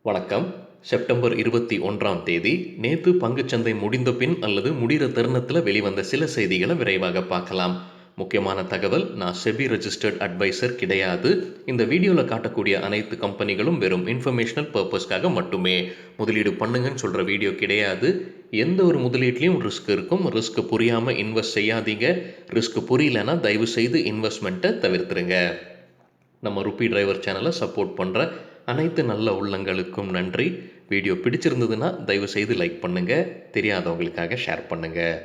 வணக்கம். செப்டம்பர் 21ஆம் தேதி நேத்து பங்குச்சந்தை முடிந்த பின் அல்லது முடிகிற தருணத்தில் வெளிவந்த சில செய்திகளை விரைவாக பார்க்கலாம். முக்கியமான தகவல், நான் செபி ரெஜிஸ்டர்ட் அட்வைசர் கிடையாது. இந்த வீடியோவில் காட்டக்கூடிய அனைத்து கம்பெனிகளும் வெறும் இன்ஃபர்மேஷனல் பர்பஸ்க்காக மட்டுமே. முதலீடு பண்ணுங்கன்னு சொல்கிற வீடியோ கிடையாது. எந்த ஒரு முதலீட்லையும் ரிஸ்க் இருக்கும். ரிஸ்க் புரியாமல் இன்வெஸ்ட் செய்யாதீங்க. ரிஸ்க் புரியலன்னா தயவு செய்து இன்வெஸ்ட்மெண்ட்டை தவிர்த்துருங்க. நம்ம ருப்பி டிரைவர் சேனலை சப்போர்ட் பண்ணுற அனைத்து நல்ல உள்ளங்களுக்கும் நன்றி. வீடியோ பிடிச்சிருந்ததுன்னா தயவு செய்து லைக் பண்ணுங்கள், தெரியாதவங்களுக்காக ஷேர் பண்ணுங்கள்.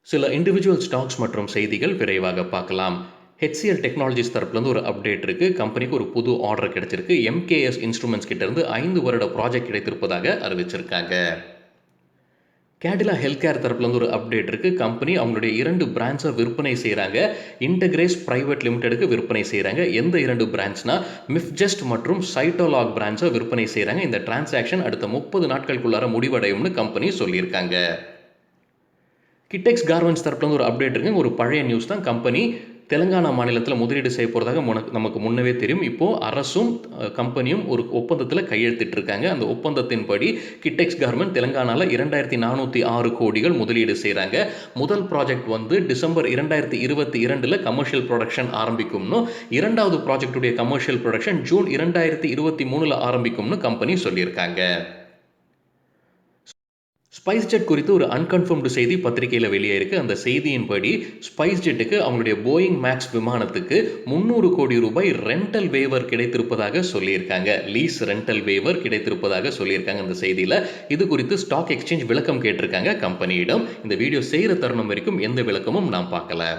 சில இண்டிவிஜுவல் ஸ்டாக்ஸ் மற்றும் செய்திகள் விரைவாக பார்க்கலாம். ஹெச்சிஎல் டெக்னாலஜிஸ் தரப்புலேருந்து ஒரு அப்டேட் இருக்குது. கம்பெனிக்கு ஒரு புது ஆர்டர் கிடைச்சிருக்கு. எம்கேஎஸ் இன்ஸ்ட்ருமெண்ட்ஸ் கிட்டேருந்து 5 வருட ப்ராஜெக்ட் கிடைத்திருப்பதாக அறிவிச்சிருக்காங்க. கேடிலா ஹெல்த் கேர் தரப்புலேருந்து ஒரு அப்டேட் இருக்குது. கம்பெனி அவங்களுடைய 2 பிரான்ச்சை விற்பனை செய்கிறாங்க. இன்டகிரேஸ் பிரைவேட் லிமிடெடுக்கு விற்பனை செய்கிறாங்க. எந்த 2 பிரான்ச்னா மிஃப்ஜெஸ்ட் மற்றும் சைட்டோலாக் பிரான்ச்சை விற்பனை செய்கிறாங்க. இந்த டிரான்சாக்ஷன் அடுத்த 30 நாட்களுக்குள்ளார முடிவடையும்னு கம்பெனி சொல்லியிருக்காங்க. கிட்டெக்ஸ் கார்மெண்ட்ஸ் தரப்புலேருந்து ஒரு அப்டேட் இருக்குது. ஒரு பழைய நியூஸ் தான். கம்பெனி தெலுங்கானா மாநிலத்தில் முதலீடு செய்ய போகிறதாக நமக்கு முன்னவே தெரியும். இப்போது அரசும் கம்பெனியும் ஒரு ஒப்பந்தத்தில் கையெழுத்திட்டிருக்காங்க. அந்த ஒப்பந்தத்தின்படி கிட்டெக்ஸ் கார்மெண்ட் தெலுங்கானாவில் 2406 கோடிகள் முதலீடு செய்கிறாங்க. முதல் ப்ராஜெக்ட் டிசம்பர் 2022 கமர்ஷியல் ப்ரொடக்ஷன் ஆரம்பிக்கும்னு, இரண்டாவது ப்ராஜெக்டுடைய கமர்ஷியல் ப்ரொடக்ஷன் ஜூன் 2023 ஆரம்பிக்கும்னு கம்பெனி சொல்லியிருக்காங்க. ஸ்பைஸ்ஜெட் குறித்து ஒரு அன்கன்ஃபர்ம்டு செய்தி பத்திரிகையில் வெளியாயிருக்கு. அந்த செய்தியின்படி ஸ்பைஸ்ஜெட்டுக்கு அவங்களுடைய போயிங் மேக்ஸ் விமானத்துக்கு 300 கோடி ரூபாய் ரெண்டல் வேவர் கிடைத்திருப்பதாக சொல்லியிருக்காங்க. லீஸ் ரெண்டல் வேவர் கிடைத்திருப்பதாக சொல்லியிருக்காங்க அந்த செய்தியில். இது குறித்து ஸ்டாக் எக்ஸ்சேஞ்ச் விளக்கம் கேட்டிருக்காங்க கம்பெனியிடம். இந்த வீடியோ செய்கிற தருணம் வரைக்கும் எந்த விளக்கமும் நான் பார்க்கல.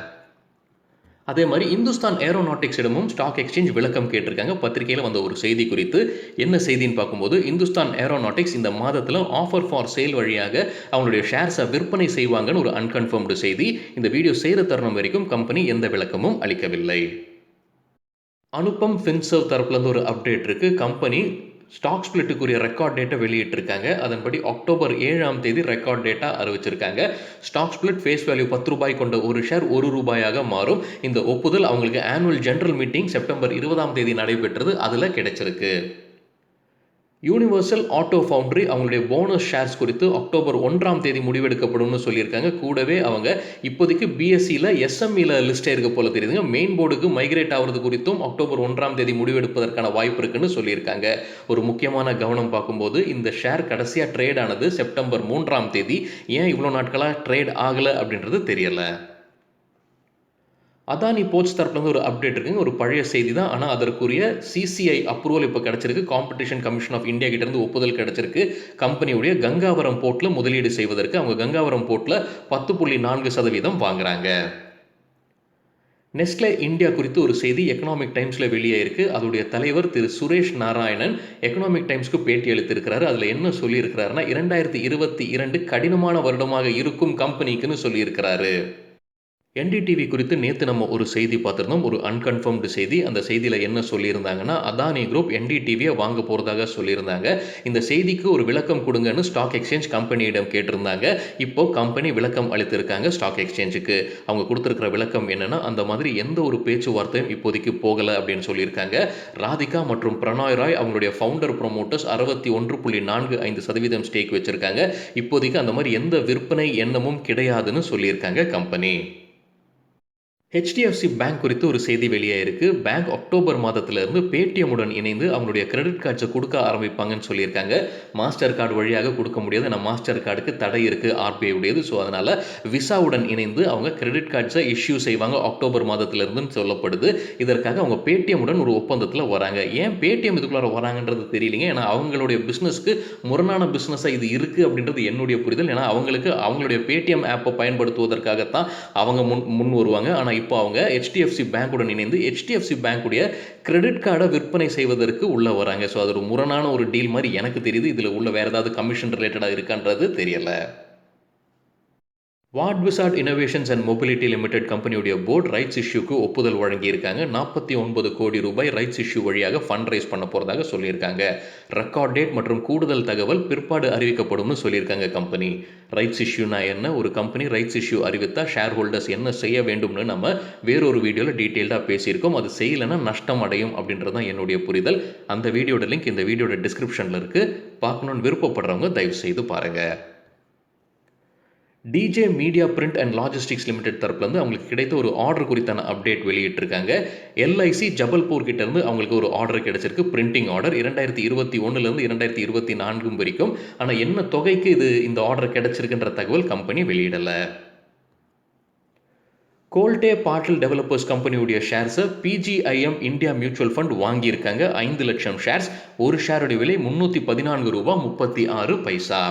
அதே மாதிரி இந்துஸ்தான் ஏரோநாட்டிக்ஸிடமும் ஸ்டாக் எக்ஸ்சேஞ்ச் விளக்கம் கேட்டிருக்காங்க. பத்திரிகையில் வந்த ஒரு செய்தி குறித்து என்ன செய்தின்னு பார்க்கும்போது, இந்துஸ்தான் ஏரோநாட்டிக்ஸ் இந்த மாதத்தில் ஆஃபர் ஃபார் சேல் வழியாக அவங்களுடைய ஷேர்ஸை விற்பனை செய்வாங்கன்னு ஒரு அன்கன்ஃபர்ம்டு செய்தி. இந்த வீடியோ செய்கிற தருணம் வரைக்கும் கம்பெனி எந்த விளக்கமும் அளிக்கவில்லை. அனுபம் ஃபின்சர்வ் தரப்புலேருந்து ஒரு அப்டேட் இருக்குது. கம்பெனி ஸ்டாக் ஸ்பிளிட்டுக்குரிய ரெக்கார்ட் டேட்டை வெளியிட்டிருக்காங்க. அதன்படி அக்டோபர் 7ஆம் தேதி ரெக்கார்ட் டேட்டா அறிவிச்சிருக்காங்க. ஸ்டாக் ஸ்பிளிட் ஃபேஸ் வேல்யூ 10 ரூபாய் கொண்ட ஒரு ஷேர் 1 ரூபாயாக மாறும். இந்த ஒப்புதல் அவங்களுக்கு ஆனுவல் ஜெனரல் மீட்டிங் செப்டம்பர் 20ஆம் தேதி நடைபெற்றது. அதில் கிடைச்சிருக்கு. யூனிவர்சல் ஆட்டோ ஃபவுண்டரி அவங்களுடைய போனஸ் ஷேர்ஸ் குறித்து அக்டோபர் 1ஆம் தேதி முடிவெடுக்கப்படும்னு சொல்லியிருக்காங்க. கூடவே அவங்க இப்போதைக்கு பிஎஸ்சியில் எஸ்எம்இல லிஸ்ட் ஆயிருக்க போல தெரியுதுங்க. மெயின் போர்டுக்கு மைக்ரேட் ஆகிறது குறித்தும் அக்டோபர் 1ஆம் தேதி முடிவெடுப்பதற்கான வாய்ப்பு இருக்குன்னு சொல்லியிருக்காங்க. ஒரு முக்கியமான கவனம் பார்க்கும்போது, இந்த ஷேர் கடைசியாக ட்ரேட் ஆனது செப்டம்பர் 3ஆம் தேதி. ஏன் இவ்வளோ நாட்களாக ட்ரேட் ஆகலை அப்படின்றது தெரியலை. அதானி போர்ட்ஸ் தரப்புலேருந்து ஒரு அப்டேட் இருக்குங்க. ஒரு பழைய செய்தி தான். ஆனால் அதற்குரிய சிசிஐ அப்ரூவல் இப்போ கிடச்சிருக்கு. காம்படிஷன் கமிஷன் ஆஃப் இந்தியா கிட்டேருந்து ஒப்புதல் கிடச்சிருக்கு. கம்பெனியுடைய கங்காவரம் போர்ட்டில் முதலீடு செய்வதற்கு அவங்க கங்காவரம் போர்ட்டில் 10.4% வாங்குறாங்க. நெஸ்லே இந்தியா குறித்து ஒரு செய்தி எக்கனாமிக் டைம்ஸில் வெளியாயிருக்கு. அதோடைய தலைவர் திரு சுரேஷ் நாராயணன் எக்கனாமிக் டைம்ஸ்க்கு பேட்டி அளித்திருக்கிறாரு. அதில் என்ன சொல்லியிருக்கிறாருன்னா, 2022 கடினமான வருடமாக இருக்கும் கம்பெனிக்குன்னு சொல்லியிருக்கிறாரு. என்டிடிவி குறித்து நேற்று நம்ம ஒரு செய்தி பார்த்துருந்தோம். ஒரு அன்கன்ஃபர்ம்டு செய்தி. அந்த செய்தியில் என்ன சொல்லியிருந்தாங்கன்னா, அதானி குரூப் என்டிடிவியை வாங்க போகிறதாக சொல்லியிருந்தாங்க. இந்த செய்திக்கு ஒரு விளக்கம் கொடுங்கன்னு ஸ்டாக் எக்ஸ்சேஞ்ச் கம்பெனியிடம் கேட்டிருந்தாங்க. இப்போ கம்பெனி விளக்கம் அளித்திருக்காங்க ஸ்டாக் எக்ஸ்சேஞ்சுக்கு. அவங்க கொடுத்துருக்கிற விளக்கம் என்னன்னா, அந்த மாதிரி எந்த ஒரு பேச்சுவார்த்தையும் இப்போதைக்கு போகலை அப்படின்னு சொல்லியிருக்காங்க. ராதிகா மற்றும் பிரணாய் ராய் அவங்களுடைய ஃபவுண்டர் ப்ரொமோட்டர்ஸ் 61.45% ஸ்டேக் வச்சிருக்காங்க. இப்போதைக்கு அந்த மாதிரி எந்த விற்பனை எண்ணமும் கிடையாதுன்னு சொல்லியிருக்காங்க கம்பெனி. ஹெச்டிஎஃப்சி பேங்க் குறித்து ஒரு செய்தி வெளியாயிருக்கு. பேங்க் அக்டோபர் மாதத்திலிருந்து பேடிஎம்முடன் இணைந்து அவங்களுடைய கிரெடிட் கார்ட்ஸை கொடுக்க ஆரம்பிப்பாங்கன்னு சொல்லியிருக்காங்க. மாஸ்டர் கார்டு வழியாக கொடுக்க முடியாது. நம்ம மாஸ்டர் கார்டுக்கு தடை இருக்குது ஆர்பிஐ உடையது. ஸோ அதனால் விசாவுடன் இணைந்து அவங்க கிரெடிட் கார்ட்ஸை இஷ்யூ செய்வாங்க அக்டோபர் மாதத்திலிருந்துன்னு சொல்லப்படுது. இதற்காக அவங்க பேடிஎம்முடன் ஒரு ஒப்பந்தத்தில் வராங்க. ஏன் பேடிஎம் இதுக்குள்ளார வராங்கன்றது தெரியலைங்க. ஏன்னா அவங்களுடைய பிஸ்னஸ்க்கு முரணான பிஸ்னஸாக இது இருக்குது அப்படின்றது என்னுடைய புரிதல். ஏன்னா அவங்களுடைய பேடிஎம் ஆப்பை பயன்படுத்துவதற்காகத்தான் அவங்க முன் வருவாங்க. ஆனால் இப்போ அவங்க ஹெச்டிஎஃப்சி பேங்குடன் இணைந்து ஹெச்டிஎஃப்சி பேங்குடைய கிரெடிட் கார்டை விற்பனை செய்வதற்கு உள்ள வராங்க. ஸோ அது ஒரு முரணான ஒரு டீல் மாதிரி எனக்கு தெரியுது. இதில் உள்ள வேற ஏதாவது கமிஷன் ரிலேட்டடாக இருக்கான்றது தெரியல. Wardwizard innovations and mobility limited கம்பெனியுடைய போர்டு ரைட்ஸ் இஷ்யூக்கு ஒப்புதல் வழங்கியிருக்காங்க. 49 கோடி ரூபாய் ரைட்ஸ் இஷ்யூ வழியாக ஃபண்ட் ரைஸ் பண்ண போகிறதாக சொல்லியிருக்காங்க. ரெக்கார்ட் டேட் மற்றும் கூடுதல் தகவல் பிற்பாடு அறிவிக்கப்படும்னு சொல்லியிருக்காங்க கம்பெனி. ரைட்ஸ் இஷ்யூனா என்ன, ஒரு கம்பெனி ரைட்ஸ் இஷ்யூ அறிவித்தா ஷேர் ஹோல்டர்ஸ் என்ன செய்ய வேண்டும்னு நம்ம வேறொரு வீடியோவில் டீட்டெயில்டாக பேசியிருக்கோம். அது செய்யலைன்னா நஷ்டம் அடையும் அப்படின்றது தான் என்னுடைய புரிதல். அந்த வீடியோட லிங்க் இந்த வீடியோட டிஸ்கிரிப்ஷனில் இருக்குது. பார்க்கணுன்னு விருப்பப்படுறவங்க தயவு செய்து பாருங்கள். DJ media print and logistics limited தரப்புலேருந்து அவங்களுக்கு கிடைத்த ஒரு ஆர்டர் குறித்தான அப்டேட் வெளியிட்டிருக்காங்க. எல்ஐசி ஜபல்பூர் கிட்டேருந்து அவங்களுக்கு ஒரு ஆர்டர் கிடைச்சிருக்கு, பிரிண்டிங் ஆர்டர் 2021 2024 வரைக்கும். ஆனால் என்ன தொகைக்கு இந்த ஆர்டர் கிடைச்சிருக்குன்ற தகவல் கம்பெனி வெளியிடலை. கோல்டே பாட்டில் டெவலப்பர்ஸ் கம்பெனியுடைய ஷேர்ஸை பிஜிஐஎம் இந்தியா மியூச்சுவல் ஃபண்ட் வாங்கியிருக்காங்க. 5 லட்சம் ஷேர்ஸ். ஒரு ஷேருடைய விலை 314 ரூபாய் 36 பைசா.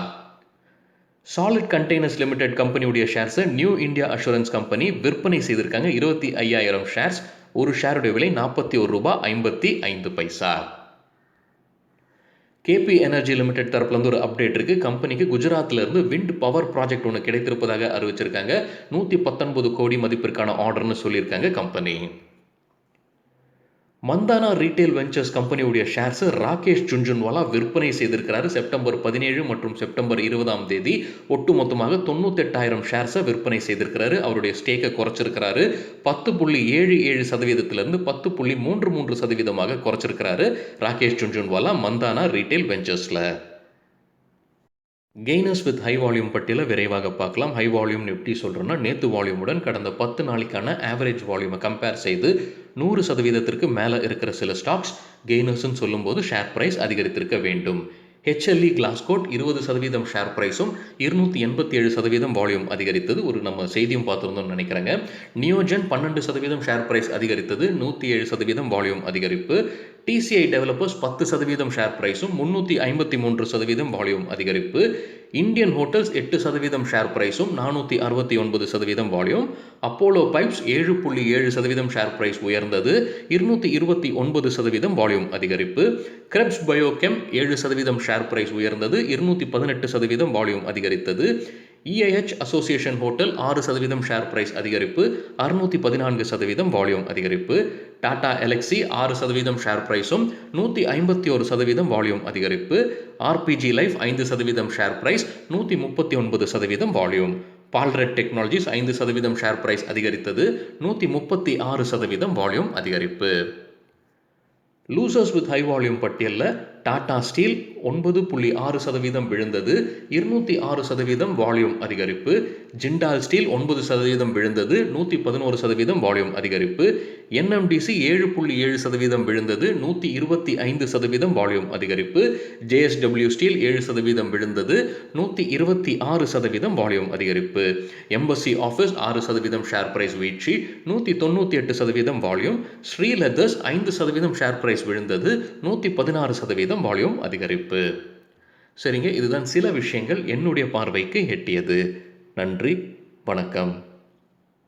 சாலிட் கண்டெய்னர்ஸ் லிமிடெட் கம்பெனியுடைய ஷேர்ஸை நியூ இந்தியா அஷூரன்ஸ் கம்பெனி விற்பனை செய்திருக்காங்க. 25,000 ஷேர்ஸ். ஒரு ஷேருடைய விலை 41 ரூபாய் 55 பைசா. கேபி எனர்ஜி லிமிடெட் தரப்புலேருந்து ஒரு அப்டேட் இருக்குது. கம்பெனிக்கு குஜராத்திலிருந்து விண்ட் பவர் ப்ராஜெக்ட் ஒன்று கிடைத்திருப்பதாக அறிவிச்சிருக்காங்க. 119 கோடி மதிப்பிற்கான ஆர்டர்னு சொல்லியிருக்காங்க கம்பெனி. மந்தானா ரீட்டைல் வெஞ்சர்ஸ் கம்பெனியுடைய ஷேர்ஸை ராகேஷ் ஜுன்ஜுன்வாலா விற்பனை செய்திருக்கிறாரு. செப்டம்பர் 17 மற்றும் செப்டம்பர் 20 ஒட்டுமொத்தமாக 98,000 ஷேர்ஸை விற்பனை செய்திருக்கிறாரு. அவருடைய ஸ்டேக்கை குறைச்சிருக்கிறாரு. 10.77% 10.33% குறைச்சிருக்கிறாரு ராகேஷ் ஜுன்ஜுன்வாலா மந்தானா ரீட்டைல் வெஞ்சர்ஸில். கெய்னர்ஸ் வித் ஹை வால்யூம் பட்டியலை விரைவாக பார்க்கலாம். ஹை வால்யூம் எப்படி சொல்கிறோன்னா, நேற்று வால்யூமுடன் கடந்த 10 நாளைக்கான ஆவரேஜ் வால்யூமை கம்பேர் செய்து 100% மேலே இருக்கிற சில ஸ்டாக்ஸ் கெய்னர்ஸ்ன்னு சொல்லும்போது ஷேர் ப்ரைஸ் அதிகரித்திருக்க வேண்டும். ஹெச்எல்இ கிளாஸ்கோட் 20% ஷேர் ப்ரைஸும் 287% வால்யூம் அதிகரித்தது. ஒரு நம்ம செய்தியும் பார்த்துருந்தோம்னு நினைக்கிறேங்க. நியோஜன் 12% ஷேர் ப்ரைஸ் அதிகரித்தது, 107% வால்யூம் அதிகரிப்பு. டிசிஐ டெவலப்பர்ஸ் 10% ஷேர் ப்ரைஸும் 353% வால்யூம் அதிகரிப்பு. இந்தியன் ஹோட்டல்ஸ் 8% ஷேர் ப்ரைஸும் 469% volume. Apollo pipes 7.7% share price உயர்ந்தது, 229% வால்யூம் அதிகரிப்பு. கிரெப்ஸ் பயோகெம் 7% ஷேர் ப்ரைஸ் உயர்ந்தது, 218% வால்யூம் அதிகரித்தது. EIH association hotel 6% share price அதிகரிப்பு, 614% வால்யூம் அதிகரிப்பு. டாடா எலக்ஸி 6% ஷேர் ப்ரைஸும் 151% வால்யூம் அதிகரிப்பு. RPG life 5% share price, 139% volume. Palred technologies 5% share price அதிகரித்தது, 136% வால்யூம் அதிகரிப்பு. லூசர்ஸ் வித் ஹை வால்யூம் பட்டியலில் டாடா ஸ்டீல் 9.6% விழுந்தது, 206% வால்யூம் அதிகரிப்பு. ஜிண்டால் ஸ்டீல் 9% விழுந்தது, 111% வால்யூம் அதிகரிப்பு. என்எம்டிசி 7.7% விழுந்தது, 125% வால்யூம் அதிகரிப்பு. ஜேஎஸ்டபிள்யூ ஸ்டீல் 7% விழுந்தது, 126% வால்யூம் அதிகரிப்பு. எம்பசி ஆஃபீஸ் 6% ஷேர் பிரைஸ் வீழ்ச்சி, 198% volume. Sree leathers 5% share price விழுந்தது, 116% வால்யூம் அதிகரிப்பு. சரிங்க, இதுதான் சில விஷயங்கள் என்னுடைய பார்வைக்கு எட்டியது. நன்றி, வணக்கம்.